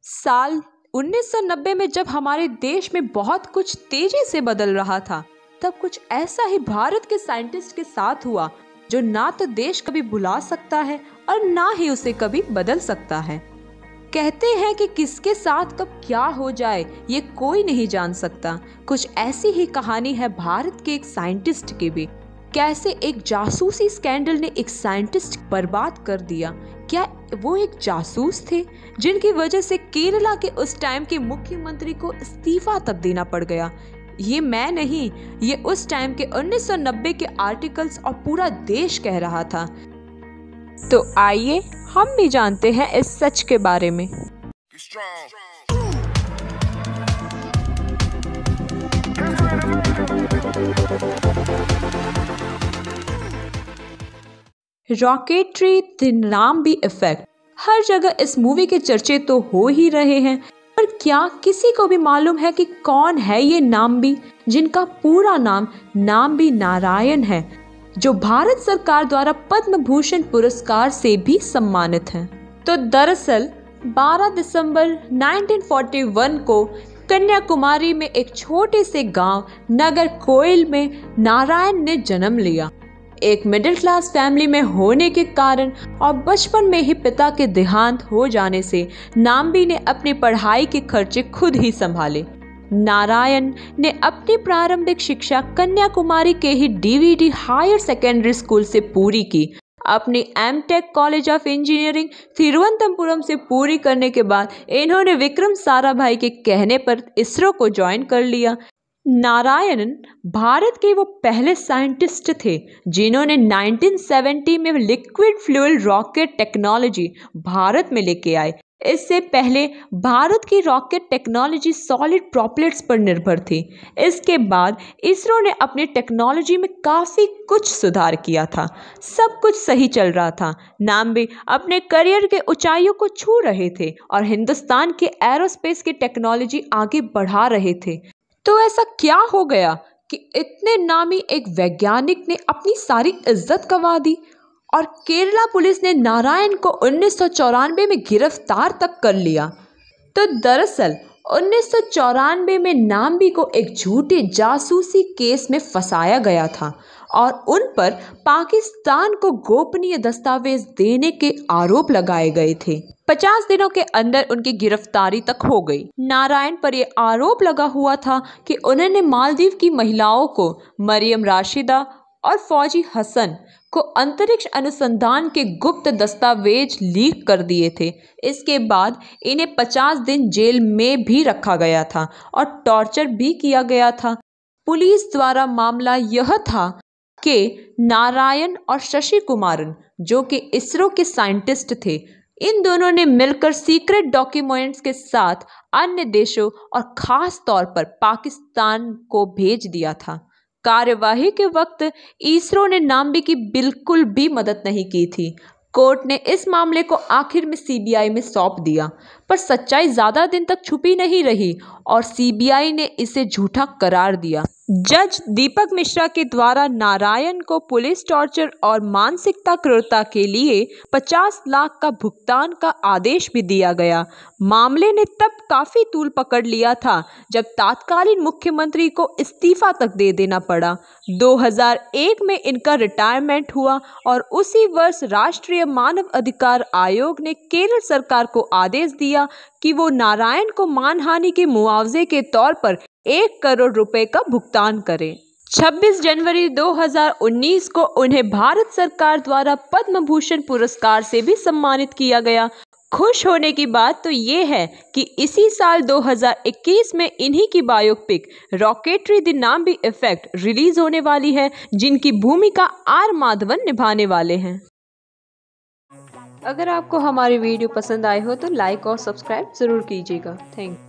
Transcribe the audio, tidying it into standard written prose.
साल 1990 में जब हमारे देश में बहुत कुछ तेजी से बदल रहा था, तब कुछ ऐसा ही भारत के साइंटिस्ट के साथ हुआ जो ना तो देश कभी भुला सकता है और ना ही उसे कभी बदल सकता है। कहते हैं कि किसके साथ कब क्या हो जाए ये कोई नहीं जान सकता। कुछ ऐसी ही कहानी है भारत के एक साइंटिस्ट की भी। कैसे एक जासूसी स्कैंडल ने एक साइंटिस्ट बर्बाद कर दिया। क्या वो एक जासूस थे जिनकी वजह से केरला के उस टाइम के मुख्यमंत्री को इस्तीफा तक देना पड़ गया? ये मैं नहीं, ये उस टाइम के 1990 के आर्टिकल्स और पूरा देश कह रहा था। तो आइए हम भी जानते हैं इस सच के बारे में। Rocketry the Nambi effect. हर जगह इस मूवी के चर्चे तो हो ही रहे हैं, पर क्या किसी को भी मालूम है कि कौन है ये नाम्बी, जिनका पूरा नाम नाम्बी नारायण है, जो भारत सरकार द्वारा पद्म भूषण पुरस्कार से भी सम्मानित हैं? तो दरअसल 12 दिसंबर 1941 को कन्याकुमारी में एक छोटे से गांव नगर कोइल में नारायण ने जन्म लिया। एक मिडिल क्लास फैमिली में होने के कारण और बचपन में ही पिता के देहांत हो जाने से नाम्बी ने अपनी पढ़ाई के खर्चे खुद ही संभाले। नारायण ने अपनी प्रारंभिक शिक्षा कन्याकुमारी के ही डीवीडी हायर सेकेंडरी स्कूल से पूरी की। अपनी MTech college of engineering Thiruvananthapuram से पूरी करने के बाद इन्होंने विक्रम साराभाई के कहने पर इसरो को ज्वाइन कर लिया। नारायणन भारत के वो पहले साइंटिस्ट थे जिन्होंने 1970 में liquid fuel rocket technology Bharat में लेके आए। इससे पहले भारत की रॉकेट टेक्नोलॉजी सॉलिड प्रोपेलर्स पर निर्भर थी। इसके बाद इसरो ने अपनी टेक्नोलॉजी में काफ़ी कुछ सुधार किया था। सब कुछ सही चल रहा था। नाम्बी अपने करियर के ऊंचाइयों को छू रहे थे और हिंदुस्तान के एरोस्पेस की टेक्नोलॉजी आगे बढ़ा रहे थे। तो ऐसा क्या हो गया कि इतने नामी एक वैज्ञानिक ने अपनी सारी इज्जत गंवा दी और केरला पुलिस ने नारायण को 1994 में गिरफ्तार तक कर लिया? तो दरअसल 1994 में नाम्बी को एक झूठे जासूसी केस में फंसाया गया था और उन पर पाकिस्तान को गोपनीय दस्तावेज देने के आरोप लगाए गए थे। 50 दिनों के अंदर उनकी गिरफ्तारी तक हो गई। नारायण पर यह आरोप लगा हुआ था कि उन्होंने मालदीव की महिलाओं को मरियम राशिदा और फौजी हसन को अंतरिक्ष अनुसंधान के गुप्त दस्तावेज लीक कर दिए थे। इसके बाद इन्हें 50 दिन जेल में भी रखा गया था और टॉर्चर भी किया गया था। पुलिस द्वारा मामला यह था कि नारायण और शशि कुमारन, जो कि इसरो के साइंटिस्ट थे, इन दोनों ने मिलकर सीक्रेट डॉक्यूमेंट्स के साथ अन्य देशों और खास तौर पर पाकिस्तान को भेज दिया था। कार्यवाही के वक्त इसरो ने नाम्बी की बिल्कुल भी मदद नहीं की थी। कोर्ट ने इस मामले को आखिर में सीबीआई में सौंप दिया, पर सच्चाई ज्यादा दिन तक छुपी नहीं रही और सीबीआई ने इसे झूठा करार दिया। जज दीपक मिश्रा के द्वारा नारायण को पुलिस टॉर्चर और मानसिकता क्रूरता के लिए 50 लाख का भुगतान का आदेश भी दिया गया। मामले ने तब काफी तूल पकड़ लिया था जब तत्कालीन मुख्यमंत्री को इस्तीफा तक दे देना पड़ा। 2001 में इनका रिटायरमेंट हुआ और उसी वर्ष राष्ट्रीय मानव अधिकार आयोग ने केरल सरकार को आदेश दिया कि वो नारायण को मानहानि के मुआवजे के तौर पर 1 करोड़ रुपए का भुगतान करें। 26 जनवरी 2019 को उन्हें भारत सरकार द्वारा पद्म भूषण पुरस्कार से भी सम्मानित किया गया। खुश होने की बात तो ये है कि इसी साल 2021 में इन्हीं की biopic rocketry the Nambi effect release होने वाली है, जिनकी भूमिका आर माधवन निभाने वाले हैं। अगर आपको हमारी वीडियो पसंद आए हो तो लाइक और सब्सक्राइब जरूर कीजिएगा। Thank you.